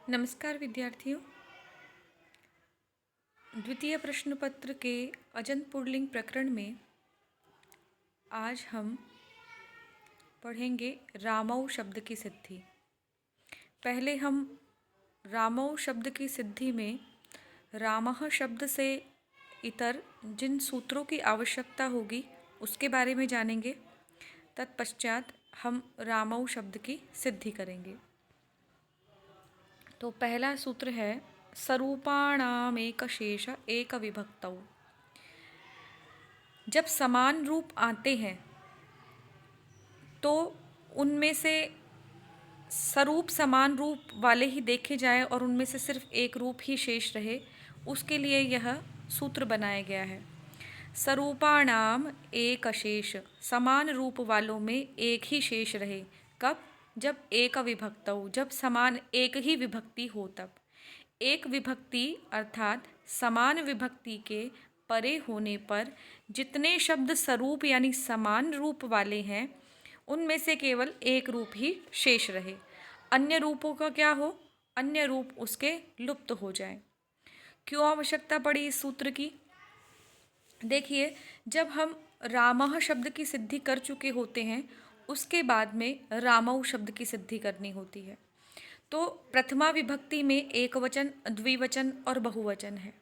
नमस्कार विद्यार्थियों। द्वितीय प्रश्न पत्र के अजंत पुल्लिंग प्रकरण में आज हम पढ़ेंगे रामौ शब्द की सिद्धि। पहले हम रामौ शब्द की सिद्धि में रामः शब्द से इतर जिन सूत्रों की आवश्यकता होगी उसके बारे में जानेंगे। तत्पश्चात हम रामौ शब्द की सिद्धि करेंगे। तो पहला सूत्र है सरूपाणामेकशेष एक विभक्तौ। जब समान रूप आते हैं तो उनमें से स्वरूप समान रूप वाले ही देखे जाए और उनमें से सिर्फ एक रूप ही शेष रहे, उसके लिए यह सूत्र बनाया गया है। स्वरूपाणाम एक शेष, समान रूप वालों में एक ही शेष रहे। कब? जब एक विभक्तौ, जब समान एक ही विभक्ति हो तब। एक विभक्ति अर्थात समान विभक्ति के परे होने पर जितने शब्द स्वरूप यानी समान रूप वाले हैं उनमें से केवल एक रूप ही शेष रहे, अन्य रूपों का क्या हो, अन्य रूप उसके लुप्त हो जाए। क्यों आवश्यकता पड़ी इस सूत्र की? देखिए, जब हम रामः शब्द की सिद्धि कर चुके होते हैं उसके बाद में रामौ शब्द की सिद्धि करनी होती है। तो प्रथमा विभक्ति में एक वचन, द्विवचन और बहुवचन है।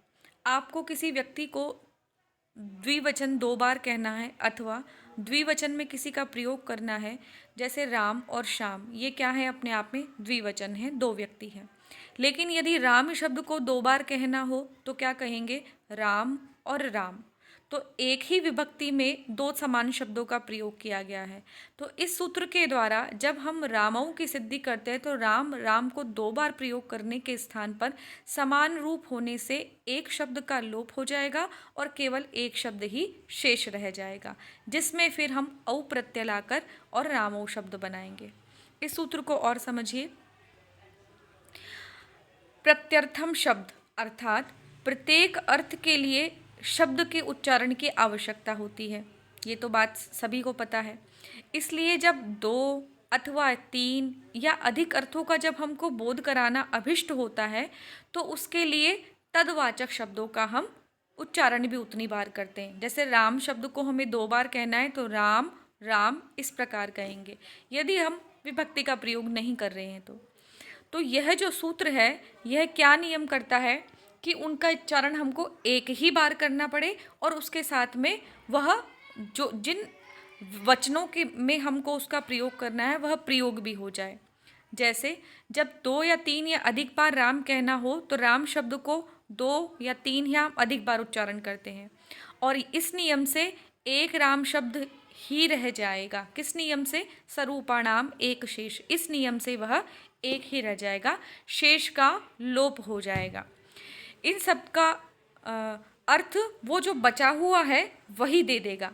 आपको किसी व्यक्ति को द्विवचन 2 बार कहना है अथवा द्विवचन में किसी का प्रयोग करना है, जैसे राम और श्याम, ये क्या है? अपने आप में द्विवचन है, 2 व्यक्ति हैं। लेकिन यदि राम शब्द को 2 बार कहना हो तो क्या कहेंगे? राम और राम। तो एक ही विभक्ति में 2 समान शब्दों का प्रयोग किया गया है। तो इस सूत्र के द्वारा जब हम रामौ की सिद्धि करते हैं तो राम राम को 2 बार प्रयोग करने के स्थान पर समान रूप होने से एक शब्द का लोप हो जाएगा और केवल एक शब्द ही शेष रह जाएगा, जिसमें फिर हम औ प्रत्यय लाकर और रामौ शब्द बनाएंगे। इस सूत्र को और समझिए। प्रत्यर्थम शब्द अर्थात प्रत्येक अर्थ के लिए शब्द के उच्चारण की आवश्यकता होती है, ये तो बात सभी को पता है। इसलिए जब 2 अथवा 3 या अधिक अर्थों का जब हमको बोध कराना अभिष्ट होता है तो उसके लिए तदवाचक शब्दों का हम उच्चारण भी उतनी बार करते हैं। जैसे राम शब्द को हमें 2 बार कहना है तो राम राम इस प्रकार कहेंगे, यदि हम विभक्ति का प्रयोग नहीं कर रहे हैं तो यह जो सूत्र है यह क्या नियम करता है कि उनका उच्चारण हमको एक ही बार करना पड़े और उसके साथ में वह जो जिन वचनों के में हमको उसका प्रयोग करना है वह प्रयोग भी हो जाए। जैसे जब 2 या 3 या अधिक बार राम कहना हो तो राम शब्द को 2 या 3 या अधिक बार उच्चारण करते हैं और इस नियम से एक राम शब्द ही रह जाएगा। किस नियम से? स्वरूपाणाम एक शेष, इस नियम से वह एक ही रह जाएगा, शेष का लोप हो जाएगा। इन सब का अर्थ वो जो बचा हुआ है वही दे देगा।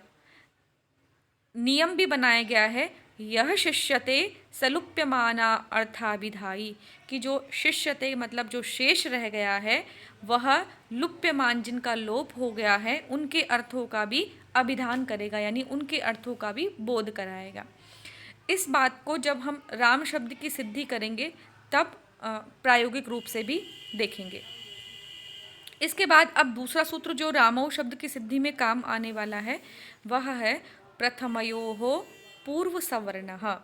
नियम भी बनाया गया है, यह शिष्यते सलुप्यमाना अर्थाभिधायी, कि जो शिष्यते मतलब जो शेष रह गया है वह लुप्यमान जिनका लोप हो गया है उनके अर्थों का भी अभिधान करेगा, यानी उनके अर्थों का भी बोध कराएगा। इस बात को जब हम राम शब्द की सिद्धि करेंगे तब प्रायोगिक रूप से भी देखेंगे। इसके बाद अब दूसरा सूत्र जो रामौ शब्द की सिद्धि में काम आने वाला है वह है प्रथमयोः पूर्व सवर्णः।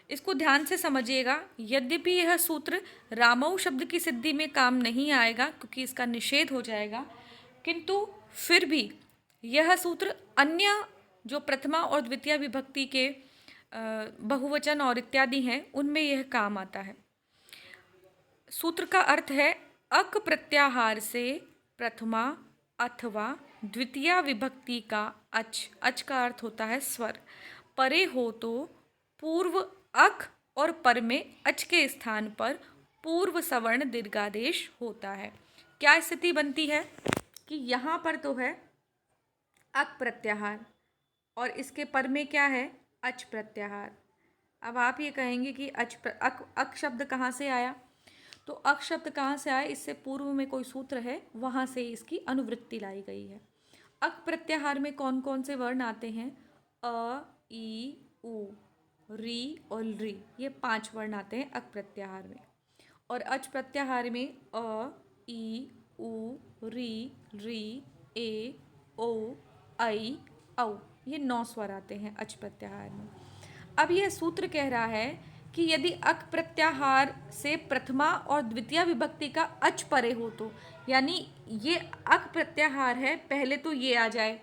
इसको ध्यान से समझिएगा। यद्यपि यह सूत्र रामौ शब्द की सिद्धि में काम नहीं आएगा क्योंकि इसका निषेध हो जाएगा, किंतु फिर भी यह सूत्र अन्य जो प्रथमा और द्वितीय विभक्ति के बहुवचन और इत्यादि हैं उनमें यह काम आता है। सूत्र का अर्थ है अक प्रत्याहार से प्रथमा अथवा द्वितीय विभक्ति का अच, अच का अर्थ होता है स्वर, परे हो तो पूर्व अक और पर में अच के स्थान पर पूर्व सवर्ण दीर्घादेश होता है। क्या स्थिति बनती है कि यहाँ पर तो है अक प्रत्याहार और इसके पर में क्या है? अच प्रत्याहार। अब आप ये कहेंगे कि अक शब्द कहाँ से आया? तो अक शब्द कहाँ से आया? इससे पूर्व में कोई सूत्र है वहाँ से इसकी अनुवृत्ति लाई गई है। अक प्रत्याहार में कौन कौन से वर्ण आते हैं? अ, ई, उ, री और री, ये 5 वर्ण आते हैं अक प्रत्याहार में। और अच प्रत्याहार में अ, ई, उ, री, री, ए, ओ, ऐ, औ, ये 9 स्वर आते हैं अच प्रत्याहार में। अब यह सूत्र कह रहा है कि यदि अक प्रत्याहार से प्रथमा और द्वितीय विभक्ति का अच परे हो तो, यानी ये अक प्रत्याहार है, पहले तो ये आ जाए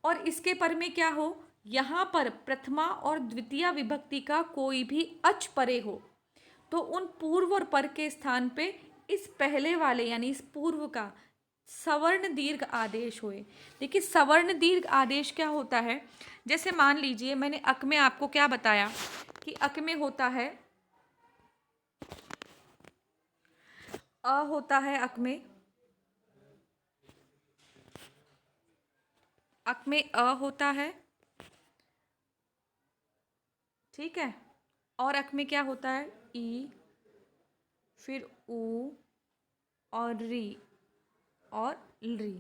और इसके पर में क्या हो, यहाँ पर प्रथमा और द्वितीय विभक्ति का कोई भी अच परे हो, तो उन पूर्व और पर के स्थान पे इस पहले वाले यानी इस पूर्व का सवर्ण दीर्घ आदेश होए। देखिए सवर्ण दीर्घ आदेश क्या होता है, जैसे मान लीजिए मैंने अक में आपको क्या बताया कि अक में होता है अ होता है, अक में अ होता है, ठीक है, और अक में क्या होता है, ई, फिर उ और री और री।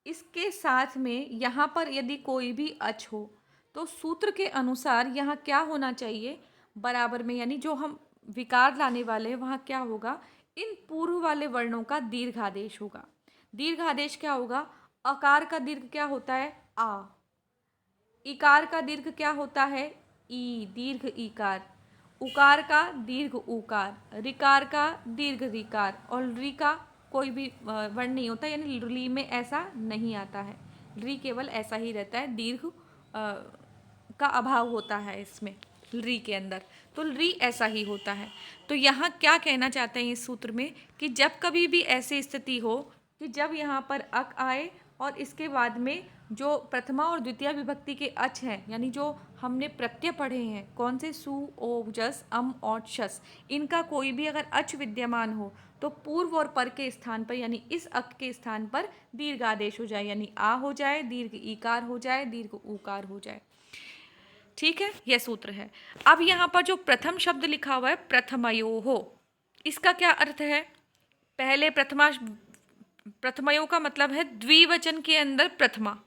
इसके साथ में यहाँ पर यदि कोई भी अच हो तो सूत्र के अनुसार यहाँ क्या होना चाहिए, बराबर में, यानी जो हम विकार लाने वाले हैं वहाँ क्या होगा, इन पूर्व वाले वर्णों का दीर्घादेश होगा। दीर्घादेश क्या होगा, अकार का दीर्घ क्या होता है, आ, इकार का दीर्घ क्या होता है, ई, दीर्घ ईकार, उकार का दीर्घ उकार, रिकार का दीर्घ रिकार, और री का कोई भी वर्ण नहीं होता, यानी री में ऐसा नहीं आता है, री केवल ऐसा ही रहता है, दीर्घ का अभाव होता है इसमें री के अंदर, तो री ऐसा ही होता है। तो यहाँ क्या कहना चाहते हैं इस सूत्र में कि जब कभी भी ऐसी स्थिति हो कि जब यहाँ पर अक आए और इसके बाद में जो प्रथमा और द्वितीय विभक्ति के अच हैं, यानी जो हमने प्रत्यय पढ़े हैं कौन से, सु, ओ, जस, अम और शस, इनका कोई भी अगर अच विद्यमान हो तो पूर्व और पर के स्थान पर यानी इस अक के स्थान पर दीर्घ आदेश हो जाए, यानी आ हो जाए, दीर्घ ईकार हो जाए, दीर्घ उकार हो जाए। ठीक है, यह सूत्र है। अब यहाँ पर जो प्रथम शब्द लिखा हुआ है प्रथमयोः, इसका क्या अर्थ है, पहले प्रथमयो का मतलब है द्विवचन के अंदर प्रथमा,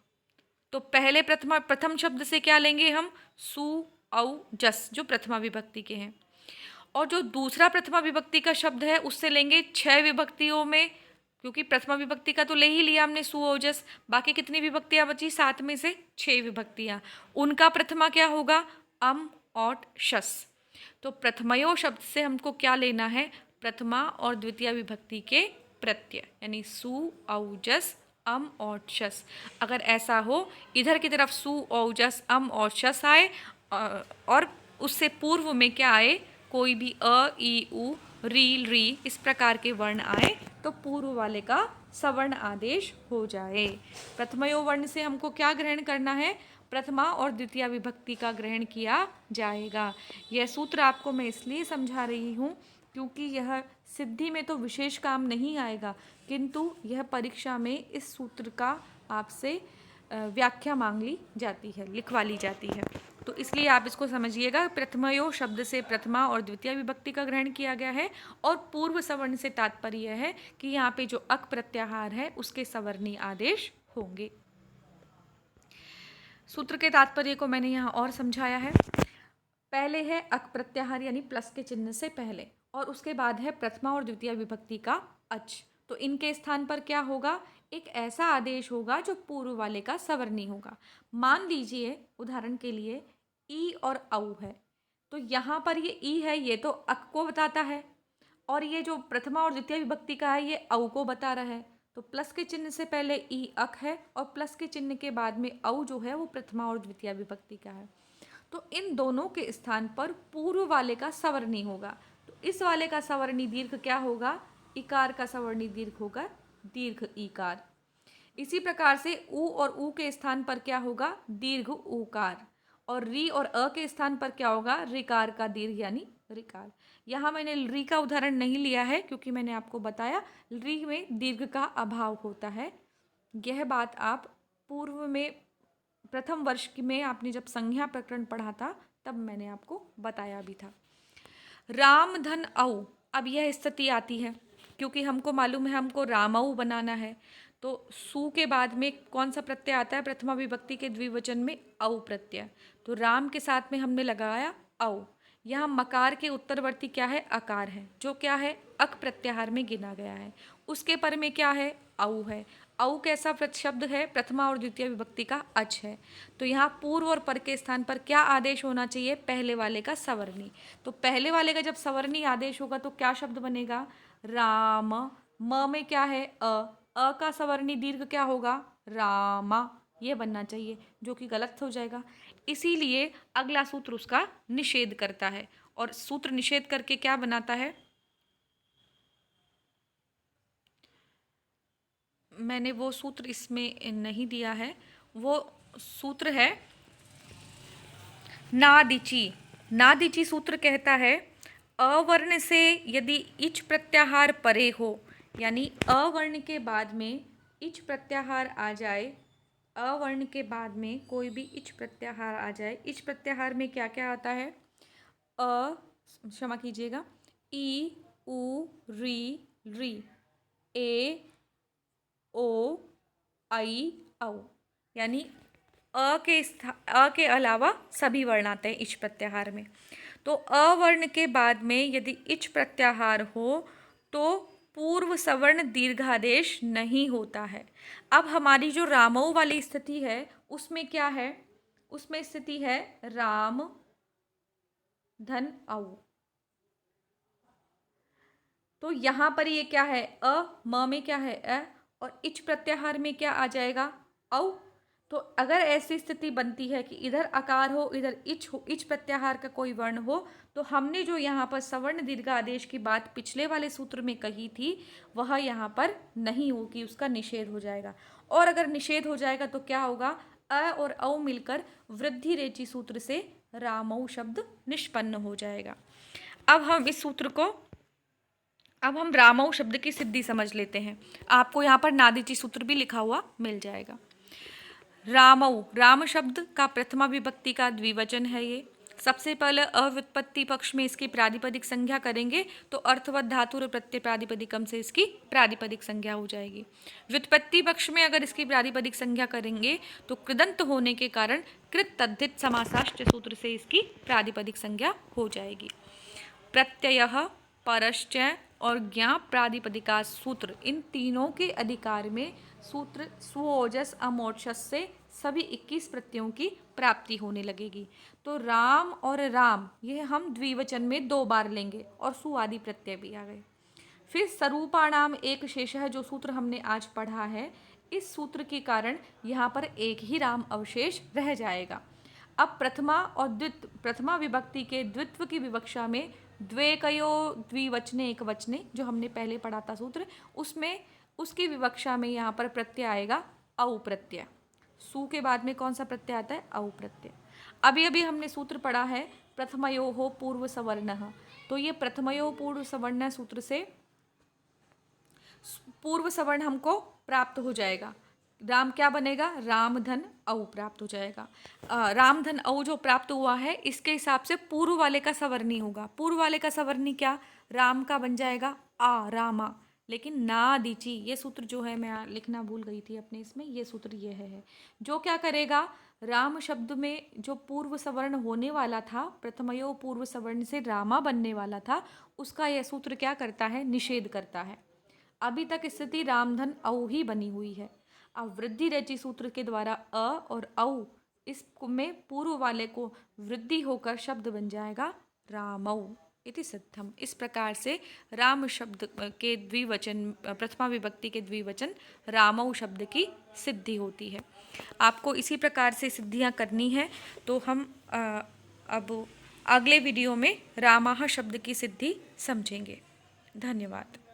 तो पहले प्रथम शब्द से क्या लेंगे हम, सु, औ, जस, जो प्रथमा विभक्ति के हैं, और जो दूसरा प्रथमा विभक्ति का शब्द है उससे लेंगे 6 विभक्तियों में, क्योंकि प्रथमा विभक्ति का तो ले ही लिया हमने सु, औ, जस, बाकी कितनी विभक्तियां बची, 7 में से 6 विभक्तियां, उनका प्रथमा क्या होगा, अम, औट, शस। तो प्रथमयो शब्द से हमको क्या लेना है, प्रथमा और द्वितीय विभक्ति के प्रत्यय, यानी सु, औ, जस, अम और शस। अगर ऐसा हो इधर की तरफ सु, औ, जस, अम और शस आए और उससे पूर्व में क्या आए, कोई भी अ, ई, उ, री, री, इस प्रकार के वर्ण आए तो पूर्व वाले का सवर्ण आदेश हो जाए। प्रथमयो वर्ण से हमको क्या ग्रहण करना है, प्रथमा और द्वितीय विभक्ति का ग्रहण किया जाएगा। यह सूत्र आपको मैं इसलिए समझा रही हूँ क्योंकि यह सिद्धि में तो विशेष काम नहीं आएगा, किंतु यह परीक्षा में इस सूत्र का आपसे व्याख्या मांग ली जाती है, लिखवा ली जाती है, तो इसलिए आप इसको समझिएगा। प्रथमयो शब्द से प्रथमा और द्वितीय विभक्ति का ग्रहण किया गया है और पूर्व सवर्ण से तात्पर्य है कि यहाँ पे जो अक प्रत्याहार है उसके सवर्णी आदेश होंगे। सूत्र के तात्पर्य को मैंने यहाँ और समझाया है। पहले है अक प्रत्याहार यानी प्लस के चिन्ह से पहले, और उसके बाद है प्रथमा और द्वितीय विभक्ति का अच, तो इनके स्थान पर क्या होगा, एक ऐसा आदेश होगा जो पूर्व वाले का सवर्णी होगा। मान लीजिए उदाहरण के लिए ई और औ है, तो यहाँ पर ये ई है, ये तो अक को बताता है, और ये जो प्रथमा और द्वितीय विभक्ति का है ये औ को बता रहा है, तो प्लस के चिन्ह से पहले ई अक है और प्लस के चिन्ह के बाद में औ जो है वो प्रथमा और द्वितीय विभक्ति का है, तो इन दोनों के स्थान पर पूर्व वाले का सवर्णी होगा, तो इस वाले का सवर्णी दीर्घ क्या होगा, इकार का सवर्णी दीर्घ होगा दीर्घ ईकार। इसी प्रकार से उ और उ के स्थान पर क्या होगा, दीर्घ उकार, और री और अ के स्थान पर क्या होगा, रिकार का दीर्घ यानी रिकार। यहाँ मैंने री का उदाहरण नहीं लिया है क्योंकि मैंने आपको बताया री में दीर्घ का अभाव होता है। यह बात आप पूर्व में प्रथम वर्ष में आपने जब संज्ञा प्रकरण पढ़ा था तब मैंने आपको बताया भी था। राम धन औ, अब यह स्थिति आती है क्योंकि हमको मालूम है हमको रामऊ बनाना है, तो सु के बाद में कौन सा प्रत्यय आता है, प्रथमा विभक्ति के द्विवचन में औ प्रत्यय, तो राम के साथ में हमने लगाया औ। यहाँ मकार के उत्तरवर्ती क्या है, अकार है, जो क्या है, अक प्रत्याहार में गिना गया है। उसके पर में क्या है, औ है। औ कैसा शब्द है, प्रथमा और द्वितीय विभक्ति का अच है। तो यहाँ पूर्व और पर के स्थान पर क्या आदेश होना चाहिए, पहले वाले का सवर्णी। तो पहले वाले का जब सवर्णी आदेश होगा तो क्या शब्द बनेगा, राम। म में क्या है, अ का सवर्णी दीर्घ क्या होगा, रामा, ये बनना चाहिए, जो कि गलत हो जाएगा। इसीलिए अगला सूत्र उसका निषेध करता है, और सूत्र निषेध करके क्या बनाता है, मैंने वो सूत्र इसमें नहीं दिया है, वो सूत्र है नादिची। नादिची सूत्र कहता है अवर्ण से यदि इच प्रत्याहार परे हो, यानी अवर्ण के बाद में इच प्रत्याहार आ जाए, अवर्ण के बाद में कोई भी इच प्रत्याहार आ जाए। इच प्रत्याहार में क्या क्या आता है, क्षमा कीजिएगा, ई, उ, री, ए, ओ, आई, औ, यानी अ के अलावा सभी वर्ण आते हैं इच प्रत्याहार में। तो अवर्ण के बाद में यदि इच प्रत्याहार हो तो पूर्व सवर्ण दीर्घादेश नहीं होता है। अब हमारी जो रामऊ वाली स्थिति है उसमें क्या है, उसमें स्थिति है राम धन औ। तो यहाँ पर ये क्या है, म में क्या है, और इच प्रत्याहार में क्या आ जाएगा, औ। तो अगर ऐसी स्थिति बनती है कि इधर अकार हो इधर इच हो, इच प्रत्याहार का कोई वर्ण हो, तो हमने जो यहाँ पर सवर्ण दीर्घ आदेश की बात पिछले वाले सूत्र में कही थी वह यहाँ पर नहीं होगी, उसका निषेध हो जाएगा। और अगर निषेध हो जाएगा तो क्या होगा, अ और औ मिलकर वृद्धि रेची सूत्र से रामौ शब्द निष्पन्न हो जाएगा। अब हम रामौ शब्द की सिद्धि समझ लेते हैं। आपको यहाँ पर नादिची सूत्र भी लिखा हुआ मिल जाएगा। रामौ, राम शब्द का प्रथमा विभक्ति का द्विवचन है ये। सबसे पहले अव्युत्पत्ति पक्ष में इसकी प्रातिपदिक संज्ञा करेंगे तो अर्थवत धातु और प्रत्यय प्रातिपदिकम से इसकी प्रातिपदिक संज्ञा हो जाएगी। व्युत्पत्ति पक्ष में अगर इसकी प्रातिपदिक संज्ञा करेंगे तो कृदंत होने के कारण कृत तद्धित समासाश्च सूत्र से इसकी प्रातिपदिक संज्ञा हो जाएगी। प्रत्ययः, परश्चय और ज्ञा प्रातिपदिका सूत्र, इन तीनों के अधिकार में सूत्र स्वोजस अमोक्षस से सभी 21 प्रत्ययों की प्राप्ति होने लगेगी। तो राम और राम ये हम द्विवचन में 2 बार लेंगे और सु आदि प्रत्यय भी आ गए। फिर स्वरूपाणाम एक शेष है, जो सूत्र हमने आज पढ़ा है, इस सूत्र के कारण यहाँ पर एक ही राम अवशेष रह जाएगा। अब प्रथमा विभक्ति के द्वित्व की विवक्षा में द्वेकयो द्विवचने एक वचने, जो हमने पहले पढ़ा था सूत्र, उसमें उसकी विवक्षा में यहाँ पर प्रत्यय आएगा औ प्रत्यय। सु के बाद में कौन सा प्रत्यय आता है, औ प्रत्यय। अभी हमने सूत्र पढ़ा है प्रथमयो हो पूर्व सवर्णः, तो ये प्रथमयो पूर्व सवर्ण सूत्र से पूर्व सवर्ण हमको प्राप्त हो जाएगा। राम क्या बनेगा, रामधन औ प्राप्त हो जाएगा। रामधन औ जो प्राप्त हुआ है इसके हिसाब से पूर्व वाले का सवर्णी होगा। पूर्व वाले का सवर्णी क्या, राम का बन जाएगा आ, रामा। लेकिन ना दीची ये सूत्र जो है, मैं लिखना भूल गई थी अपने इसमें, ये सूत्र ये है जो क्या करेगा, राम शब्द में जो पूर्व सवर्ण होने वाला था, प्रथमयो पूर्व सवर्ण से रामा बनने वाला था, उसका यह सूत्र क्या करता है, निषेध करता है। अभी तक स्थिति रामधन औ ही बनी हुई है। अब वृद्धि रेची सूत्र के द्वारा अ और औ इस में पूर्व वाले को वृद्धि होकर शब्द बन जाएगा रामौ इति सिद्धम। इस प्रकार से राम शब्द के द्विवचन, प्रथमा विभक्ति के द्विवचन रामौ शब्द की सिद्धि होती है। आपको इसी प्रकार से सिद्धियां करनी है। तो हम अब अगले वीडियो में रामाह शब्द की सिद्धि समझेंगे। धन्यवाद।